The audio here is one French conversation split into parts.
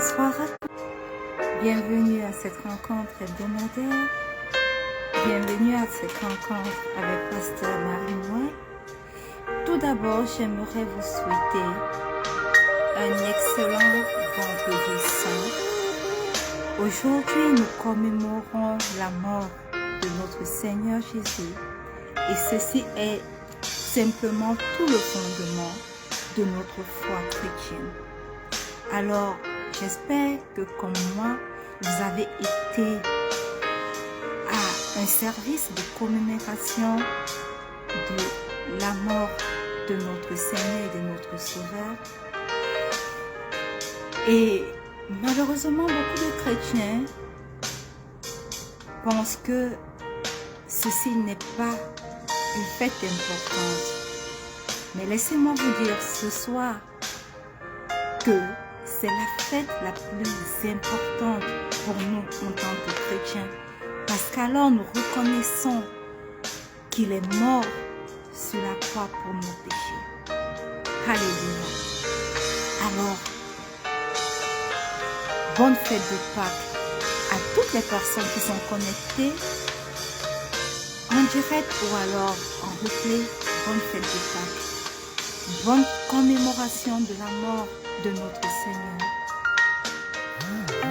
Bonsoir à tous. Bienvenue à cette rencontre hebdomadaire. Bienvenue à cette rencontre avec Pasteur Marie-Noël. Tout d'abord, j'aimerais vous souhaiter un excellent vendredi saint. Aujourd'hui, nous commémorons la mort de notre Seigneur Jésus. Et ceci est simplement tout le fondement de notre foi chrétienne. Alors, j'espère que comme moi, vous avez été à un service de commémoration de la mort de notre Seigneur et de notre Sauveur. Et malheureusement, beaucoup de chrétiens pensent que ceci n'est pas une fête importante. Mais laissez-moi vous dire ce soir que c'est la fête la plus importante pour nous en tant que chrétiens. Parce qu'alors nous reconnaissons qu'il est mort sur la croix pour nos péchés. Alléluia. Alors, bonne fête de Pâques à toutes les personnes qui sont connectées en direct ou alors en replay. Bonne fête de Pâques. Bonne commémoration de la mort de notre Seigneur.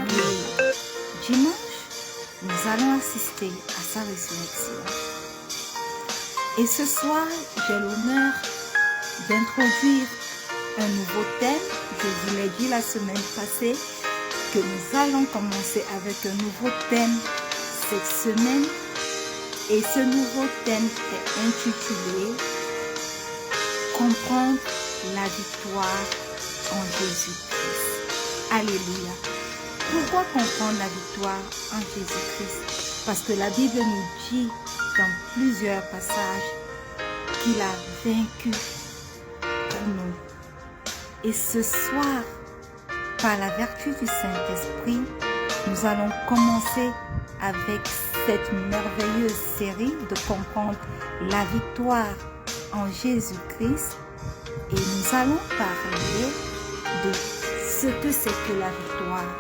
Et dimanche, nous allons assister à sa résurrection. Et ce soir, j'ai l'honneur d'introduire un nouveau thème. Je vous l'ai dit la semaine passée que nous allons commencer avec un nouveau thème cette semaine. Et ce nouveau thème est intitulé « Comprendre la victoire en Jésus-Christ ». Alléluia. Pourquoi comprendre la victoire en Jésus-Christ? Parce que la Bible nous dit dans plusieurs passages qu'il a vaincu pour nous. Et ce soir, par la vertu du Saint-Esprit, nous allons commencer avec cette merveilleuse série de comprendre la victoire en Jésus-Christ. Et nous allons parler de ce que c'est que la victoire.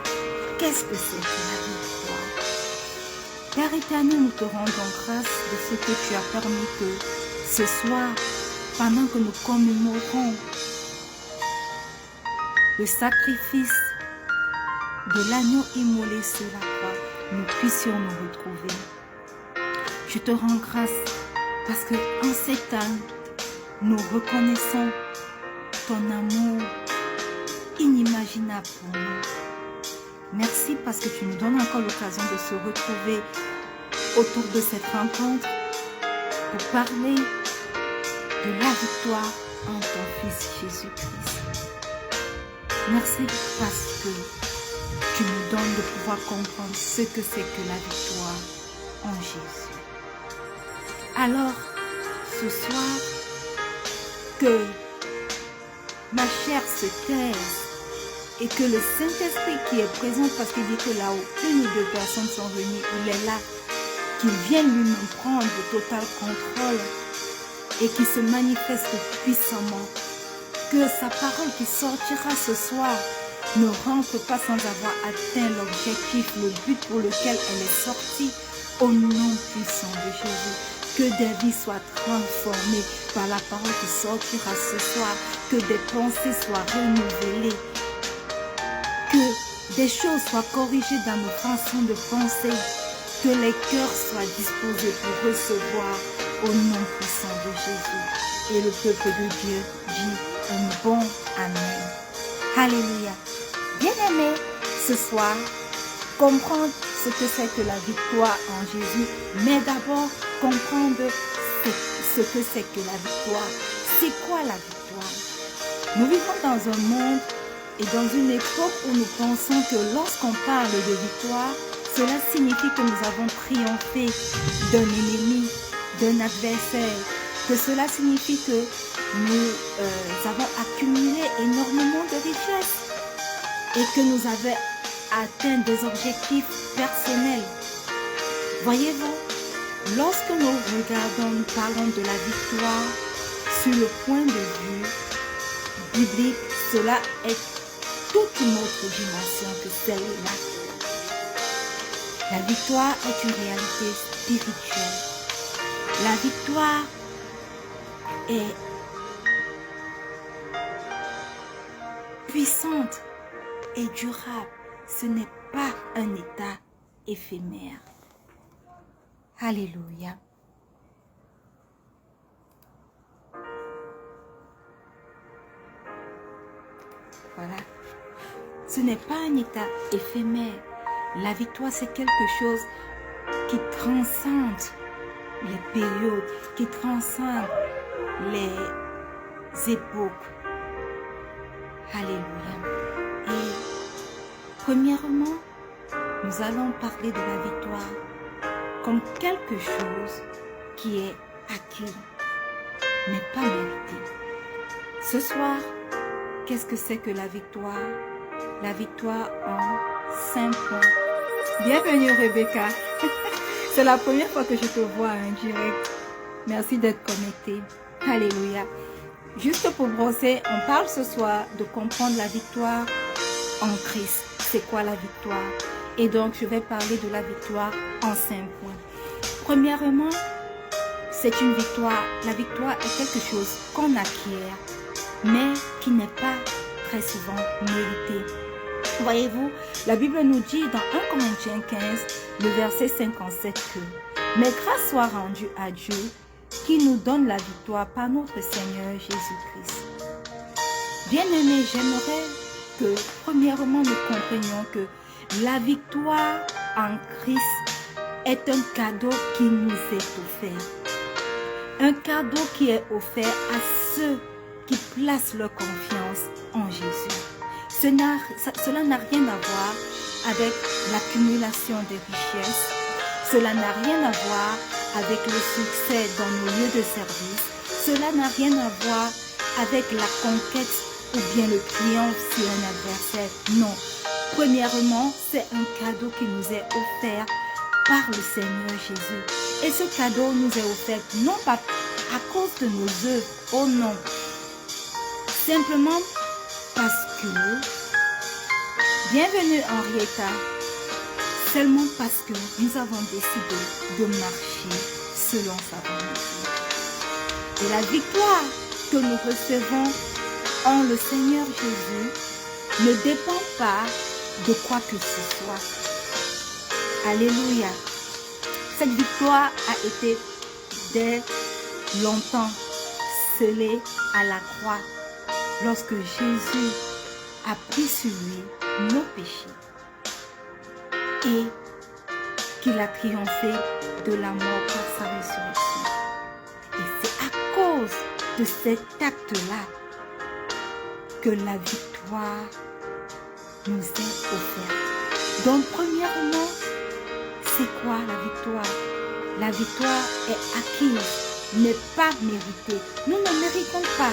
Qu'est-ce que c'est que la victoire? Père éternel, nous te rendons grâce de ce que tu as permis que ce soir, pendant que nous commémorons le sacrifice de l'agneau immolé sur la croix, nous puissions nous retrouver. Je te rends grâce parce que en ces temps, nous reconnaissons ton amour inimaginable pour nous. Merci parce que tu nous donnes encore l'occasion de se retrouver autour de cette rencontre pour parler de la victoire en ton Fils Jésus-Christ. Merci parce que tu nous donnes de pouvoir comprendre ce que c'est que la victoire en Jésus. Alors, ce soir, que ma chair se taise et que le Saint-Esprit qui est présent, parce qu'il dit que là où une ou deux personnes sont venues, il est là, qu'il vienne lui-même prendre le total contrôle et qui se manifeste puissamment. Que sa parole qui sortira ce soir ne rentre pas sans avoir atteint l'objectif, le but pour lequel elle est sortie, au nom puissant de Jésus. Que des vies soient transformées par la parole qui sortira ce soir, que des pensées soient renouvelées, que des choses soient corrigées dans nos façons de penser, que les cœurs soient disposés pour recevoir au nom puissant de Jésus. Et le peuple de Dieu dit un bon Amen. Alléluia. Bien-aimés, ce soir, comprendre ce que c'est que la victoire en Jésus, mais d'abord comprendre ce que c'est que la victoire. C'est quoi la victoire? Nous vivons dans un monde et dans une époque où nous pensons que lorsqu'on parle de victoire, cela signifie que nous avons triomphé d'un ennemi, d'un adversaire, que cela signifie que nous avons accumulé énormément de richesses et que nous avons atteint des objectifs personnels. Voyez-vous, lorsque nous regardons, nous parlons de la victoire sur le point de vue biblique, cela est toute une autre dimension que celle-là. La victoire est une réalité spirituelle. La victoire est puissante et durable. Ce n'est pas un état éphémère. Alléluia. Voilà. Ce n'est pas un état éphémère. La victoire, c'est quelque chose qui transcende les périodes, qui transcende les époques. Alléluia. Et premièrement, nous allons parler de la victoire comme quelque chose qui est acquis, mais pas mérité. Ce soir, qu'est-ce que c'est que la victoire? La victoire en 5 points. Bienvenue Rebecca. C'est la première fois que je te vois en direct. Merci d'être connecté. Alléluia. Juste pour brosser, on parle ce soir de comprendre la victoire en Christ. C'est quoi la victoire? Et donc, je vais parler de la victoire en 5 points. Premièrement, c'est une victoire. La victoire est quelque chose qu'on acquiert, mais qui n'est pas très souvent mérité. Voyez-vous, la Bible nous dit dans 1 Corinthiens 15, le verset 57 que « Mais grâce soit rendue à Dieu, qui nous donne la victoire par notre Seigneur Jésus-Christ. » Bien-aimés, j'aimerais que premièrement nous comprenions que la victoire en Christ est un cadeau qui nous est offert. Un cadeau qui est offert à ceux qui placent leur confiance en Jésus. Cela n'a rien à voir avec l'accumulation des richesses. Cela n'a rien à voir avec le succès dans nos lieux de service. Cela n'a rien à voir avec la conquête ou bien le triomphe sur un adversaire. Non. Premièrement, c'est un cadeau qui nous est offert par le Seigneur Jésus. Et ce cadeau nous est offert non pas à cause de nos œuvres, oh non. Simplement parce que, bienvenue Henrietta, seulement parce que nous avons décidé de marcher selon sa volonté. Et la victoire que nous recevons en le Seigneur Jésus ne dépend pas de quoi que ce soit. Alléluia. Cette victoire a été dès longtemps scellée à la croix lorsque Jésus a pris sur lui nos péchés et qu'il a triomphé de la mort par sa résurrection. Et c'est à cause de cet acte-là que la victoire nous est offerte. Donc, premièrement, c'est quoi la victoire? La victoire est acquise, n'est pas méritée. Nous ne méritons pas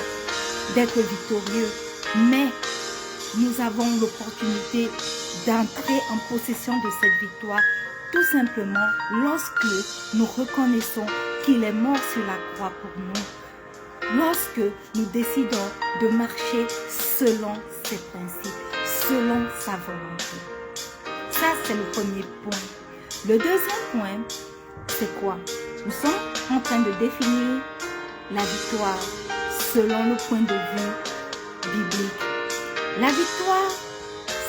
d'être victorieux, mais nous avons l'opportunité d'entrer en possession de cette victoire tout simplement lorsque nous reconnaissons qu'il est mort sur la croix pour nous, lorsque nous décidons de marcher selon ses principes, selon sa volonté. Ça, c'est le premier point. Le deuxième point, c'est quoi? Nous sommes en train de définir la victoire selon le point de vue biblique. La victoire,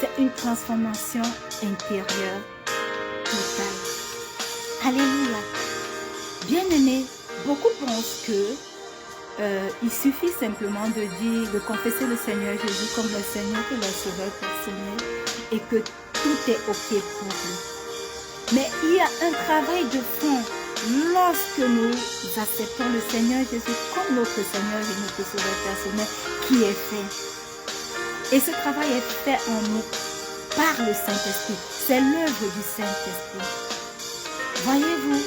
c'est une transformation intérieure totale. Alléluia. Bien-aimés, beaucoup pensent que il suffit simplement de dire, de confesser le Seigneur Jésus comme le Seigneur et le Sauveur personnel et que tout est OK pour nous. Mais il y a un travail de fond lorsque nous acceptons le Seigneur Jésus comme notre Seigneur et notre Sauveur personnel qui est fait. Et ce travail est fait en nous par le Saint-Esprit. C'est l'œuvre du Saint-Esprit. Voyez-vous,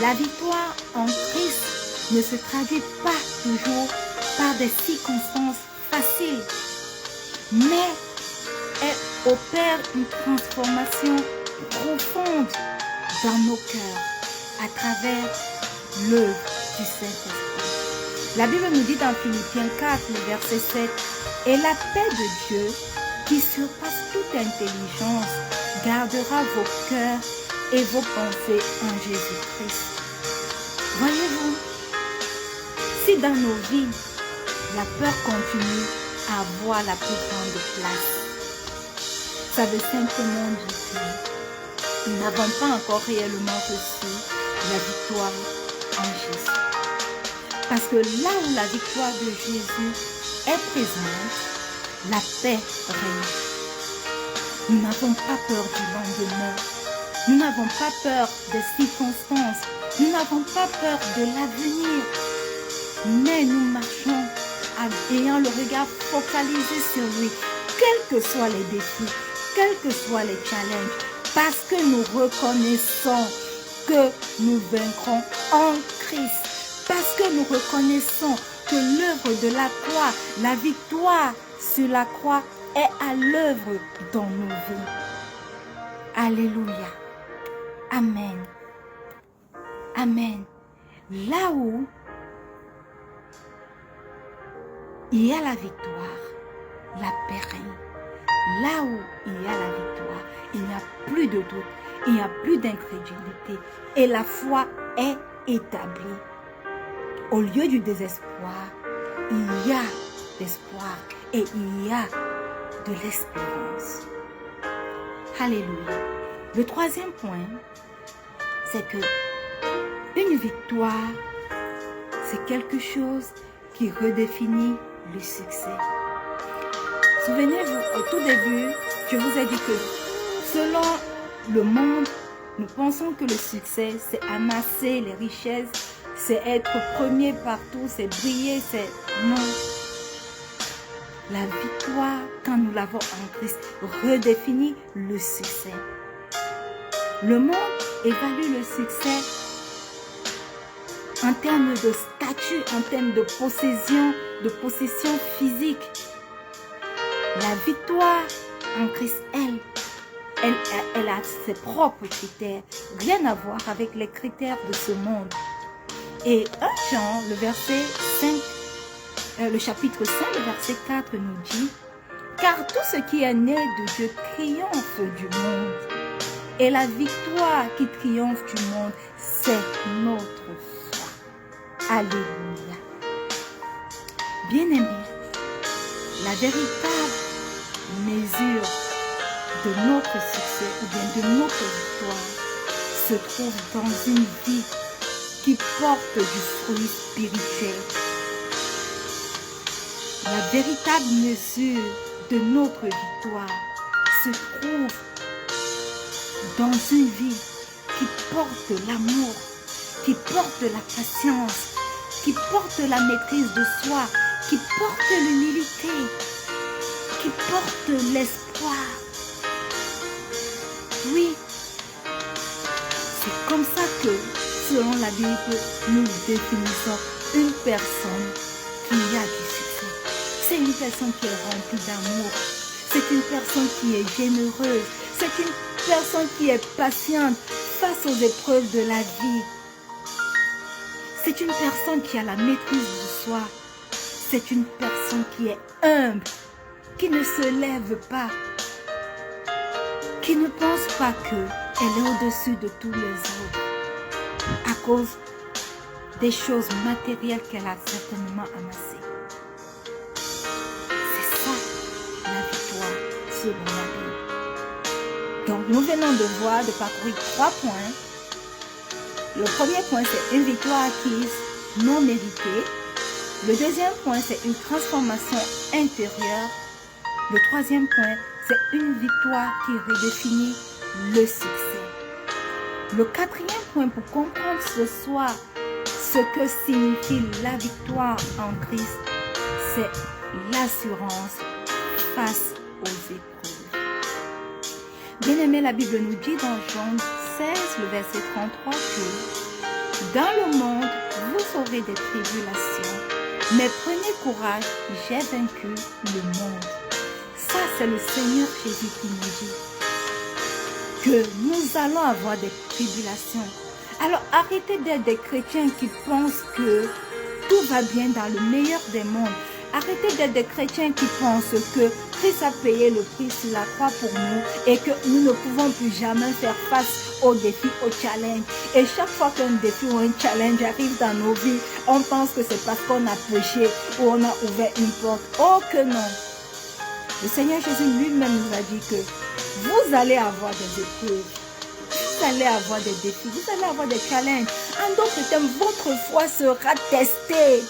la victoire en Christ ne se traduit pas toujours par des circonstances faciles, mais elle opère une transformation profonde dans nos cœurs à travers l'œuvre du Saint-Esprit. La Bible nous dit dans Philippiens 4, le verset 7, « Et la paix de Dieu, qui surpasse toute intelligence, gardera vos cœurs et vos pensées en Jésus-Christ. Voyez-vous, si dans nos vies, la peur continue à avoir la plus grande place, ça veut simplement dire que nous n'avons pas encore réellement reçu la victoire en Jésus. Parce que là où la victoire de Jésus est présente, la paix règne. Nous n'avons pas peur du lendemain. Nous n'avons pas peur des circonstances. Nous n'avons pas peur de l'avenir. Mais nous marchons ayant le regard focalisé sur lui, quels que soient les défis, quels que soient les challenges, parce que nous reconnaissons que nous vaincrons en Christ, parce que nous reconnaissons que l'œuvre de la croix, la victoire sur la croix est à l'œuvre dans nos vies. Alléluia. Amen. Amen. Là où il y a la victoire, la paix règne. Là où il y a la victoire, il n'y a plus de doute, il n'y a plus d'incrédulité et la foi est établie. Au lieu du désespoir, il y a l'espoir et il y a de l'espérance. Alléluia. Le troisième point, c'est que une victoire, c'est quelque chose qui redéfinit le succès. Souvenez-vous, au tout début, je vous ai dit que selon le monde, nous pensons que le succès, c'est amasser les richesses, c'est être premier partout, c'est briller, c'est... Non. La victoire, quand nous l'avons en Christ, redéfinit le succès. Le monde évalue le succès en termes de statut, en termes de possession physique. La victoire en Christ, elle a ses propres critères, rien à voir avec les critères de ce monde. Et 1 Jean, le chapitre 5, le verset 4 nous dit: car tout ce qui est né de Dieu triomphe du monde. Et la victoire qui triomphe du monde, c'est notre foi. Alléluia. Bien-aimés, la véritable mesure de notre succès ou bien de notre victoire se trouve dans une vie qui porte du fruit spirituel. La véritable mesure de notre victoire se trouve dans une vie qui porte l'amour, qui porte la patience, qui porte la maîtrise de soi, qui porte l'humilité, qui porte l'espoir. Oui, c'est comme ça que, selon la Bible, nous définissons une personne qui a du succès. C'est une personne qui est remplie d'amour. C'est une personne qui est généreuse. C'est une personne qui est patiente face aux épreuves de la vie. C'est une personne qui a la maîtrise de soi. C'est une personne qui est humble, qui ne se lève pas, qui ne pense pas qu'elle est au-dessus de tous les autres à cause des choses matérielles qu'elle a certainement amassées. C'est ça la victoire selon la Bible. Donc nous venons de voir, de parcourir 3 points. Le premier point, c'est une victoire acquise non méritée. Le deuxième point, c'est une transformation intérieure. Le troisième point, c'est une victoire qui redéfinit le succès. Le quatrième point pour comprendre ce soir ce que signifie la victoire en Christ, c'est l'assurance face aux épreuves. Bien-aimé, la Bible nous dit dans Jean 16, le verset 33 que dans le monde, vous aurez des tribulations, mais prenez courage, j'ai vaincu le monde. Ça, c'est le Seigneur Jésus qui nous dit que nous allons avoir des tribulations. Alors arrêtez d'être des chrétiens qui pensent que tout va bien dans le meilleur des mondes. Arrêtez d'être des chrétiens qui pensent que Christ a payé le prix sur la croix pour nous et que nous ne pouvons plus jamais faire face aux défis, aux challenges. Et chaque fois qu'un défi ou un challenge arrive dans nos vies, on pense que c'est parce qu'on a péché ou on a ouvert une porte. Oh que non! Le Seigneur Jésus lui-même nous a dit que vous allez avoir des épreuves, vous allez avoir des défis, vous allez avoir des challenges. En d'autres termes, votre foi sera testée.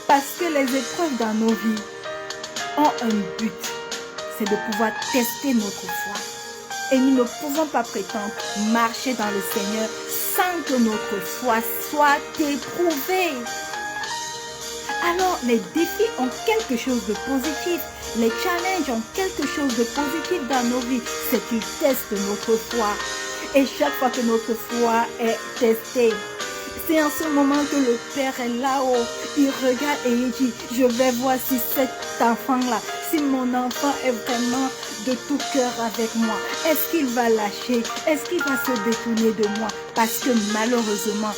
Parce que les épreuves dans nos vies ont un but, c'est de pouvoir tester notre foi. Et nous ne pouvons pas prétendre marcher dans le Seigneur sans que notre foi soit éprouvée. Alors, les défis ont quelque chose de positif. Les challenges ont quelque chose de positif dans nos vies. C'est qu'ils testent notre foi. Et chaque fois que notre foi est testée, c'est en ce moment que le Père est là-haut. Il regarde et il dit, je vais voir si cet enfant-là, si mon enfant est vraiment de tout cœur avec moi. Est-ce qu'il va lâcher? Est-ce qu'il va se détourner de moi? Parce que malheureusement,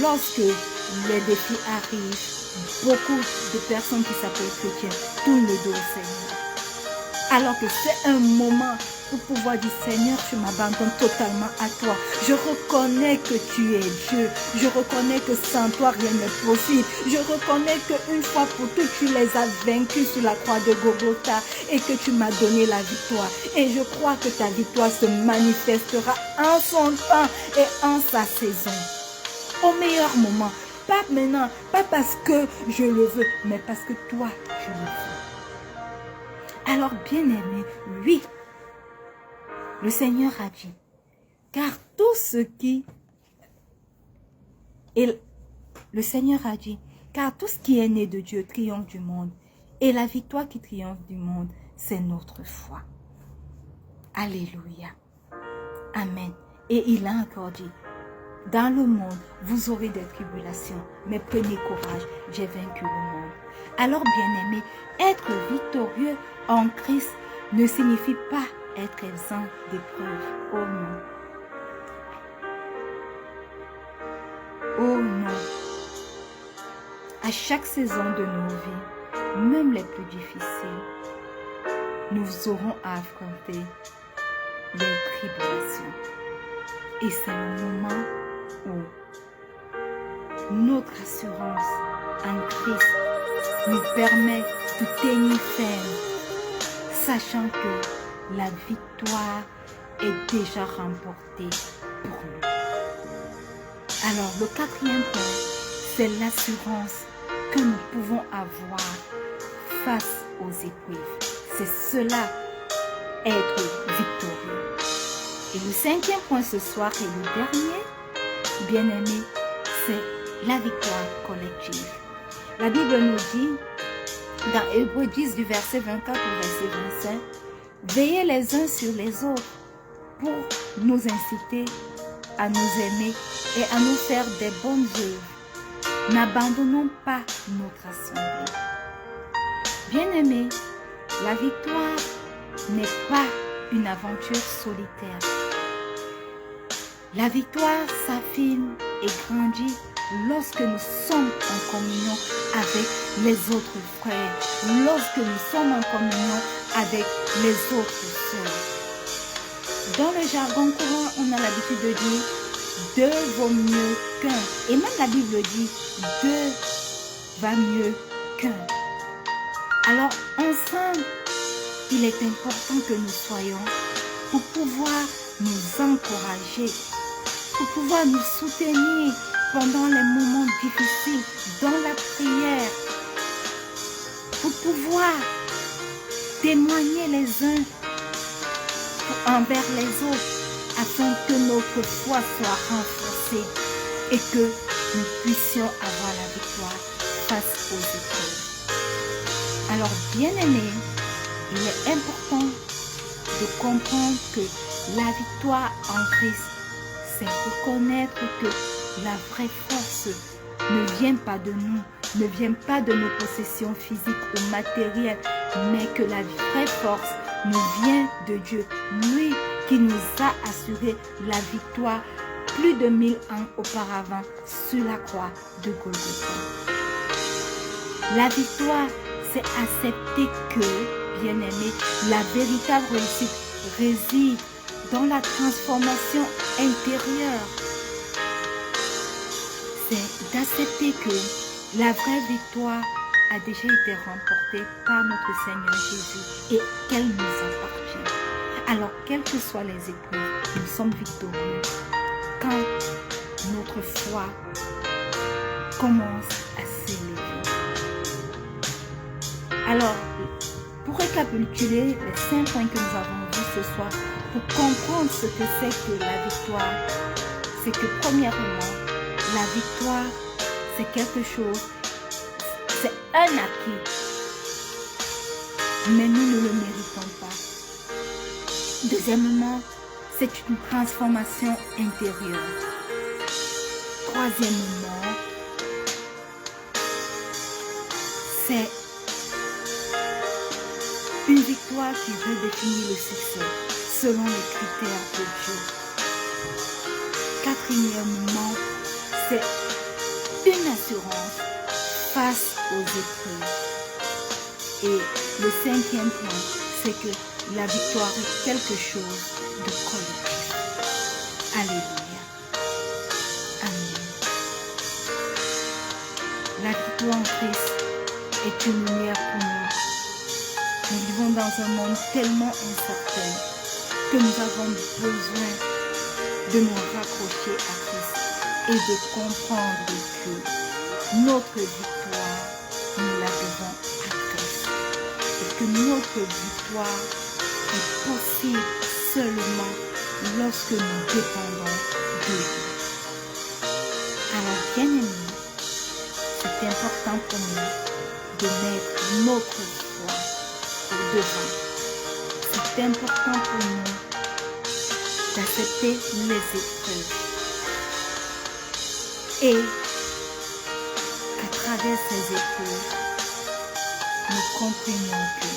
lorsque les défis arrivent, beaucoup de personnes qui s'appellent chrétiens tournent le dos au Seigneur. Alors que c'est un moment pour pouvoir dire, Seigneur, je m'abandonne totalement à toi. Je reconnais que tu es Dieu. Je reconnais que sans toi, rien n'est possible. Je reconnais qu'une fois pour toutes, tu les as vaincus sur la croix de Golgotha et que tu m'as donné la victoire. Et je crois que ta victoire se manifestera en son temps et en sa saison. Au meilleur moment. Pas maintenant, pas parce que je le veux, mais parce que toi, tu le veux. Alors, bien-aimé, oui, le Seigneur a dit, car tout ce qui est, le Seigneur a dit, car tout ce qui est né de Dieu triomphe du monde, et la victoire qui triomphe du monde, c'est notre foi. Alléluia. Amen. Et il a encore dit, dans le monde, vous aurez des tribulations, mais prenez courage, j'ai vaincu le monde. Alors, bien-aimé, être victorieux en Christ ne signifie pas être exempt d'épreuves. Oh non. Oh non. À chaque saison de nos vies, même les plus difficiles, nous aurons à affronter les tribulations. Et c'est le moment où notre assurance en Christ nous permet de tenir ferme, sachant que la victoire est déjà remportée pour nous. Alors, le quatrième point, c'est l'assurance que nous pouvons avoir face aux épreuves. C'est cela, être victorieux. Et le cinquième point ce soir et le dernier, bien-aimé, c'est la victoire collective. La Bible nous dit, dans Hébreux 10 du verset 24 au verset 25, veillez les uns sur les autres pour nous inciter à nous aimer et à nous faire des bonnes œuvres. N'abandonnons pas notre assemblée. Bien-aimés, la victoire n'est pas une aventure solitaire. La victoire s'affirme et grandit lorsque nous sommes en communion avec les autres frères, lorsque nous sommes en communion avec les autres sœurs. Dans le jargon courant, on a l'habitude de dire « deux vaut mieux qu'un ». Et même la Bible dit « deux va mieux qu'un ». Alors, ensemble, il est important que nous soyons pour pouvoir nous encourager, pour pouvoir nous soutenir pendant les moments difficiles dans la prière, pour pouvoir témoigner les uns envers les autres afin que notre foi soit renforcée et que nous puissions avoir la victoire face aux épreuves. Alors, bien-aimés, il est important de comprendre que la victoire en Christ, c'est reconnaître que la vraie force ne vient pas de nous, ne vient pas de nos possessions physiques ou matérielles, mais que la vraie force nous vient de Dieu, lui qui nous a assuré la victoire plus de 1000 ans auparavant sur la croix de Golgotha. La victoire, c'est accepter que bien-aimé, la véritable réussite réside dans la transformation intérieure. C'est d'accepter que la vraie victoire a déjà été remportée par notre Seigneur Jésus et qu'elle nous appartient. Alors, quelles que soient les épreuves, nous sommes victorieux quand notre foi commence à s'élever. Alors, pour récapituler les 5 points que nous avons vus ce soir, pour comprendre ce que c'est que la victoire, c'est que premièrement, la victoire, c'est quelque chose, c'est un acquis, mais nous ne le méritons pas. Deuxièmement, c'est une transformation intérieure. Troisièmement, c'est une victoire qui redéfinit le succès selon les critères de Dieu. Quatrièmement, c'est une assurance face aux épreuves. Et le 5e point, c'est que la victoire est quelque chose de collectif. Alléluia. Amen. La victoire en Christ est une lumière pour nous. Nous vivons dans un monde tellement incertain que nous avons besoin de nous raccrocher à Christ et de comprendre que notre victoire, nous la devons à Christ. Et que notre victoire est possible seulement lorsque nous dépendons de lui. Alors, bien aimés, c'est important pour nous de mettre notre foi au devant. C'est important pour nous d'accepter les épreuves et qu'à travers ces épreuves, nous comprenions que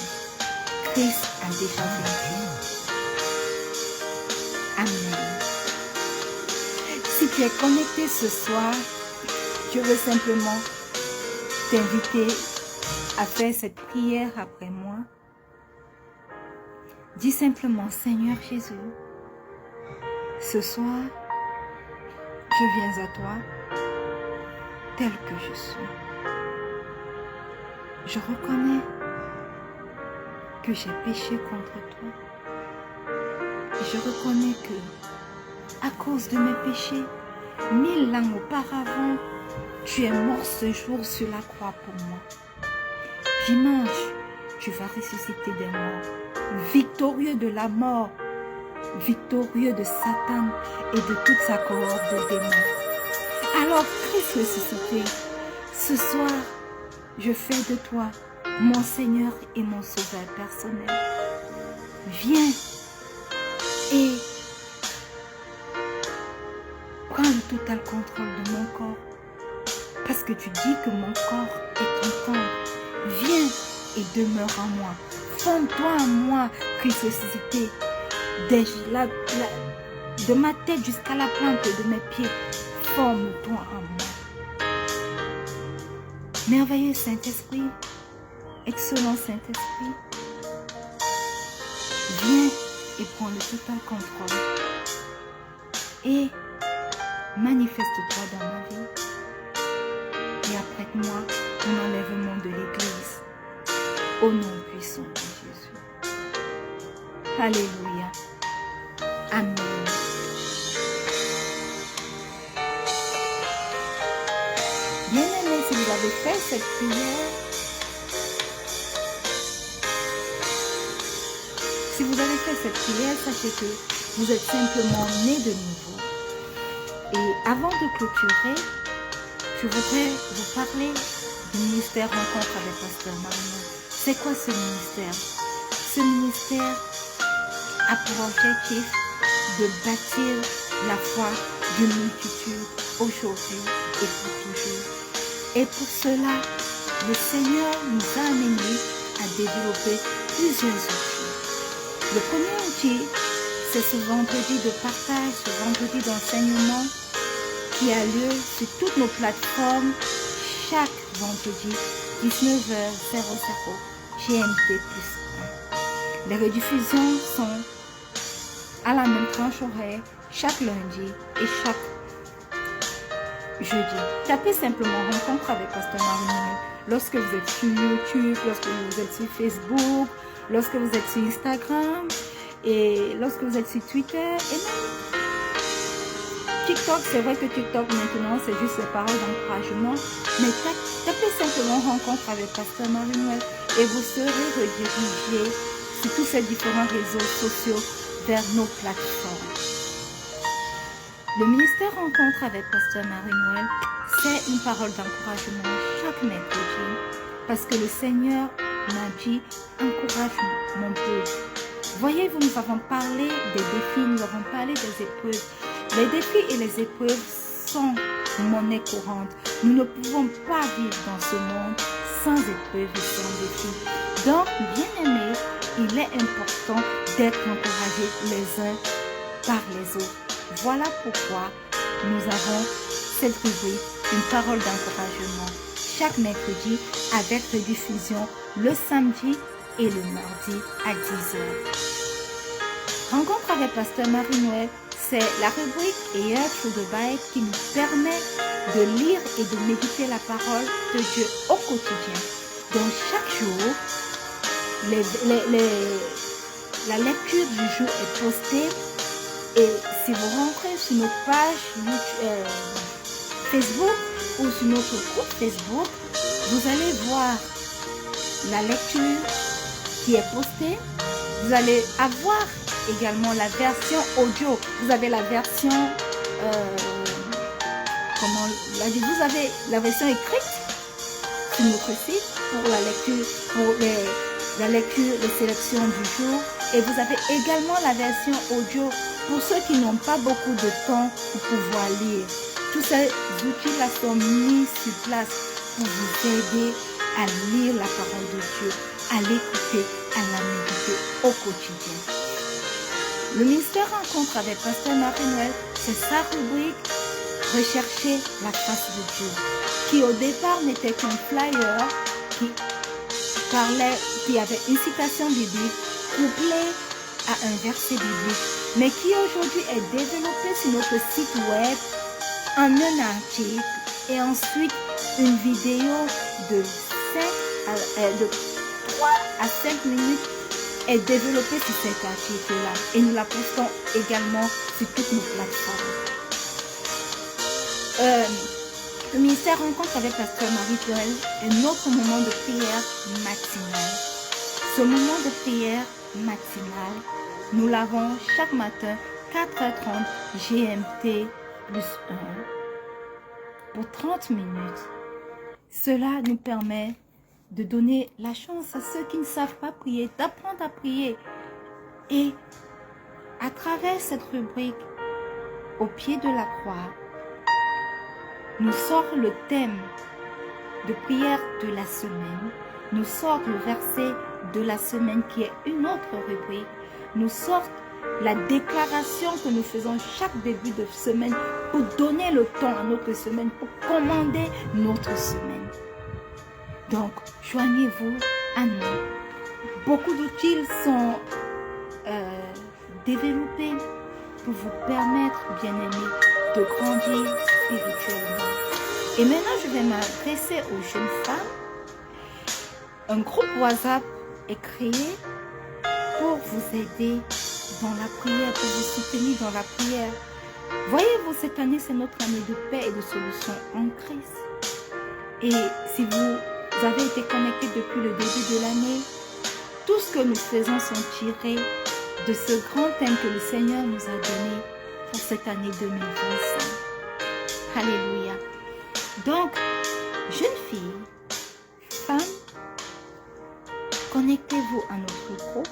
Christ a déjà vaincu. Amen. Si tu es connecté ce soir, je veux simplement t'inviter à faire cette prière après moi. Dis simplement, Seigneur Jésus, ce soir, je viens à toi tel que je suis. Je reconnais que j'ai péché contre toi. Je reconnais que, à cause de mes péchés, 1000 ans auparavant, tu es mort ce jour sur la croix pour moi. Dimanche, tu vas ressusciter des morts, victorieux de la mort, victorieux de Satan et de toute sa cohorte de démons. Alors, Christ ressuscité, ce soir, je fais de toi mon Seigneur et mon Sauveur personnel. Viens et prends le total contrôle de mon corps. Parce que tu dis que mon corps est ton temple. Viens et demeure en moi. Forme-toi en moi, Christ ressuscité. De ma tête jusqu'à la plante de mes pieds. Forme-toi en moi. Merveilleux Saint-Esprit, excellent Saint-Esprit, viens et prends le total contrôle. Et manifeste-toi dans ma vie. Et apprête-moi ton enlèvement de l'Église. Au nom puissant de Jésus. Alléluia. Amen. Bien-aimés, si vous avez fait cette prière, sachez que vous êtes simplement nés de nouveau. Et avant de clôturer, je voudrais vous parler du ministère Rencontre avec Pasteur Marion. C'est quoi ce ministère? Ce ministère a pour objectif de bâtir la foi d'une multitude aujourd'hui et pour toujours. Et pour cela, le Seigneur nous a amenés à développer plusieurs outils. Le premier outil, c'est ce vendredi de partage, ce vendredi d'enseignement qui a lieu sur toutes nos plateformes chaque vendredi 19h00 GMT+1. Les rediffusions sont à la même tranche horaire chaque lundi et chaque jeudi. Tapez simplement Rencontre avec Pasteur Marie-Noël lorsque vous êtes sur YouTube, lorsque vous êtes sur Facebook, lorsque vous êtes sur Instagram et lorsque vous êtes sur Twitter et même TikTok. C'est vrai que TikTok maintenant c'est juste les paroles d'encouragement, mais tapez simplement Rencontre avec Pasteur Marie-Noël et vous serez redirigé sur tous ces différents réseaux sociaux vers nos plateformes. Le ministère Rencontre avec Pasteur Marie-Noël, c'est une parole d'encouragement chaque mercredi parce que le Seigneur m'a dit encourage mon peuple. Voyez-vous, nous avons parlé des défis, nous avons parlé des épreuves. Les défis et les épreuves sont monnaie courante. Nous ne pouvons pas vivre dans ce monde sans épreuves et sans défis. Donc, bien aimé, il est important d'être encouragés les uns par les autres. Voilà pourquoi nous avons cette rubrique, une parole d'encouragement, chaque mercredi avec rediffusion le samedi et le mardi à 10h. Rencontre avec Pasteur Marie-Noël, c'est la rubrique Here Through the Bible qui nous permet de lire et de méditer la parole de Dieu au quotidien. Donc chaque jour, la lecture du jour est postée. Et si vous rentrez sur notre page Facebook ou sur notre groupe Facebook, vous allez voir la lecture qui est postée. Vous allez avoir également la version audio. Vous avez la version, vous avez la version écrite sur notre site pour la lecture, la lecture, les sélections du jour. Et vous avez également la version audio pour ceux qui n'ont pas beaucoup de temps pour pouvoir lire. Tous ces outils-là sont mis sur place pour vous aider à lire la parole de Dieu, à l'écouter, à la méditer au quotidien. Le ministère Rencontre avec Pasteur Marie-Noël, c'est sa rubrique Rechercher la face de Dieu, qui au départ n'était qu'un flyer qui avait une citation biblique couplée à un verset biblique, mais qui aujourd'hui est développé sur notre site web en un article et ensuite une vidéo de 3 à 5 minutes est développée sur cet article-là et nous la postons également sur toutes nos plateformes. Le ministère Rencontre avec Pasteur Marie-Noël est notre moment de prière matinale. Ce moment de prière matinale, nous l'avons chaque matin 4h30 GMT+1 pour 30 minutes. Cela nous permet de donner la chance à ceux qui ne savent pas prier, d'apprendre à prier. Et à travers cette rubrique, au pied de la croix, nous sort le thème de prière de la semaine, nous sort le verset de la semaine qui est une autre rubrique, nous sort la déclaration que nous faisons chaque début de semaine pour donner le temps à notre semaine, pour commander notre semaine. Donc, joignez-vous à nous. Beaucoup d'outils sont développés pour vous permettre, bien-aimés, de grandir spirituellement. Et maintenant, je vais m'adresser aux jeunes femmes. Un groupe WhatsApp est créé pour vous aider dans la prière, pour vous soutenir dans la prière. Voyez-vous, cette année, c'est notre année de paix et de solution en Christ. Et si vous avez été connectés depuis le début de l'année, tout ce que nous faisons sont tirés de ce grand thème que le Seigneur nous a donné pour cette année 2025. Alléluia. Donc, jeunes filles, femmes, connectez-vous à notre groupe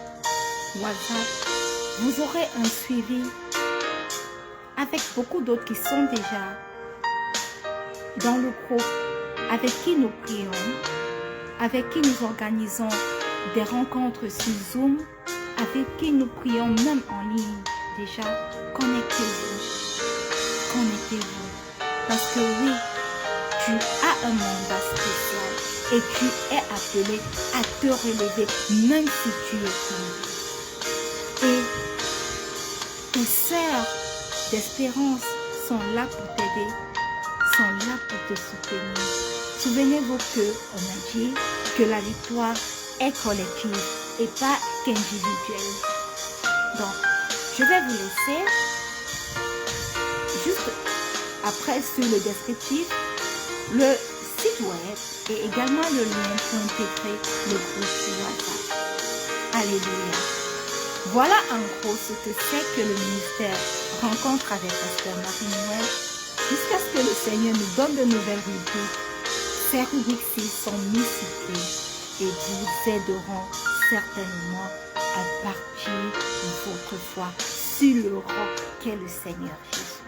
WhatsApp. Vous aurez un suivi avec beaucoup d'autres qui sont déjà dans le groupe, avec qui nous prions, avec qui nous organisons des rencontres sur Zoom, avec qui nous prions même en ligne. Déjà, connectez-vous. Connectez-vous. Parce que oui, tu as un mandat spécial. Et tu es appelé à te relever, même si tu es tombé. Et tes sœurs d'espérance sont là pour t'aider, sont là pour te soutenir. Souvenez-vous qu'on a dit que la victoire est collective et pas qu'individuelle. Donc, je vais vous laisser juste après sur le descriptif, le site web et également le lien pour intégrer le groupe WhatsApp. Alléluia. Voilà en gros ce que c'est que le ministère Rencontre avec Pasteur Marie-Noël, jusqu'à ce que le Seigneur nous donne de nouvelles rubriques. Ces rubriques-ci sont multipliées et vous aideront certainement à partir de votre foi sur le roc qu'est le Seigneur Jésus.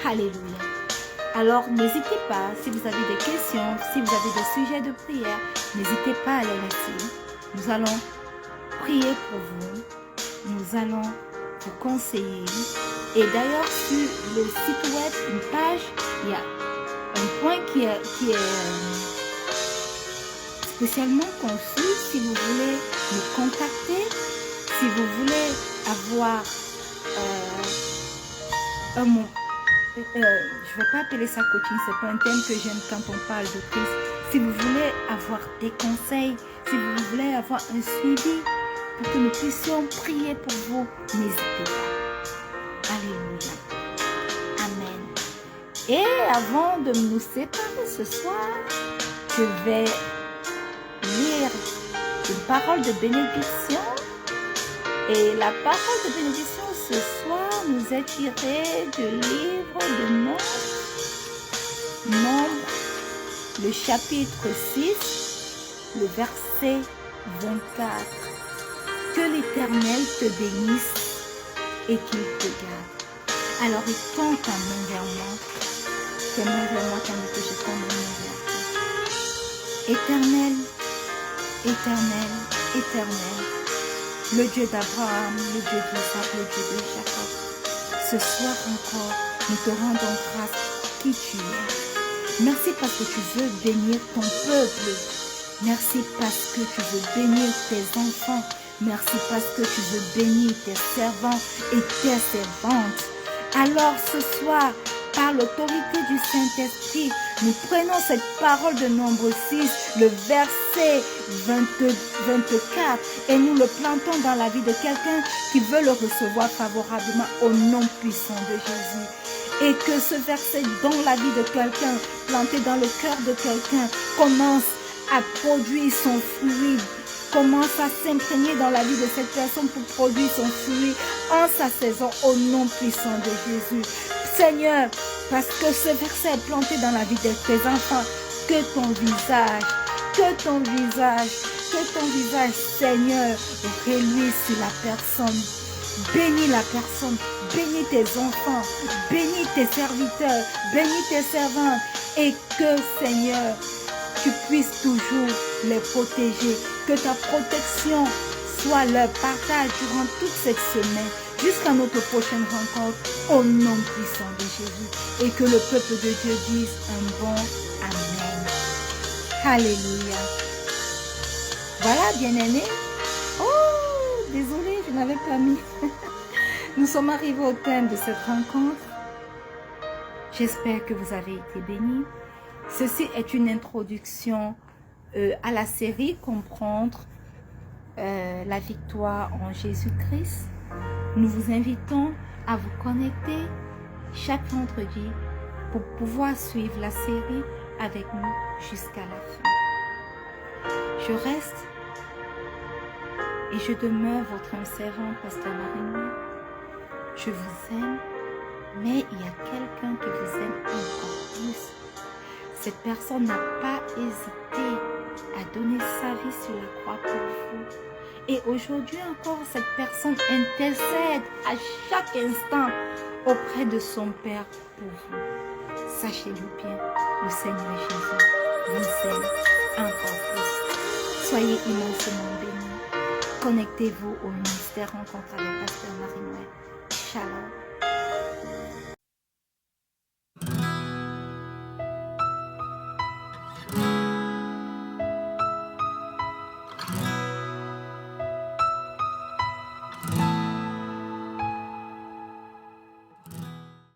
Alléluia. Alors n'hésitez pas, si vous avez des questions, si vous avez des sujets de prière, n'hésitez pas à les laisser. Nous allons prier pour vous. Nous allons vous conseiller. Et d'ailleurs, sur le site web, une page, il y a un point qui est spécialement conçu. Si vous voulez nous contacter, si vous voulez avoir un mot, je ne vais pas appeler ça coaching, c'est pas un thème que j'aime quand on parle de Christ. Si vous voulez avoir des conseils, si vous voulez avoir un suivi, pour que nous puissions prier pour vous, n'hésitez pas. Alléluia. Amen. Et avant de nous séparer ce soir, je vais lire une parole de bénédiction. Et la parole de bénédiction ce soir nous est tirée du livre de Nombres, le chapitre 6, le verset 24. Que l'Éternel te bénisse et qu'il te garde. Alors il tend ta main vers moi. Tes mains vers moi tandis que je tends mes mains vers toi. Éternel, éternel, éternel, le Dieu d'Abraham, le Dieu d'Isaac, le Dieu de Jacob. Ce soir encore, nous te rendons grâce qui tu es. Merci parce que tu veux bénir ton peuple. Merci parce que tu veux bénir tes enfants. Merci parce que tu veux bénir tes servants et tes servantes. Alors ce soir, par l'autorité du Saint-Esprit, nous prenons cette parole de Nombre 6, le verset 24, et nous le plantons dans la vie de quelqu'un qui veut le recevoir favorablement au nom puissant de Jésus. Et que ce verset dans la vie de quelqu'un, planté dans le cœur de quelqu'un, commence à produire son fruit, commence à s'imprégner dans la vie de cette personne pour produire son fruit en sa saison au nom puissant de Jésus. Seigneur, parce que ce verset est planté dans la vie de tes enfants, que ton visage, Seigneur, reluise sur la personne. Bénis la personne, bénis tes enfants, bénis tes serviteurs, bénis tes servants et que, Seigneur, tu puisses toujours les protéger, que ta protection soit leur partage durant toute cette semaine, jusqu'à notre prochaine rencontre, au nom puissant de Jésus. Et que le peuple de Dieu dise un bon Amen. Alléluia. Voilà, bien-aimés. Oh, désolé, je n'avais pas mis. Nous sommes arrivés au thème de cette rencontre. J'espère que vous avez été bénis. Ceci est une introduction à la série Comprendre la victoire en Jésus-Christ. Nous vous invitons à vous connecter chaque vendredi pour pouvoir suivre la série avec nous jusqu'à la fin. Je reste et je demeure votre âme servante, Pasteur Marie-Noël. Je vous aime, mais il y a quelqu'un qui vous aime encore plus. Cette personne n'a pas hésité à donner sa vie sur la croix pour vous. Et aujourd'hui encore, cette personne intercède à chaque instant auprès de son Père pour vous. Sachez-le bien, le Seigneur Jésus vous aime encore plus. Soyez immensément bénis. Connectez-vous au ministère Rencontre avec Pasteur Marie-Noël. Shalom.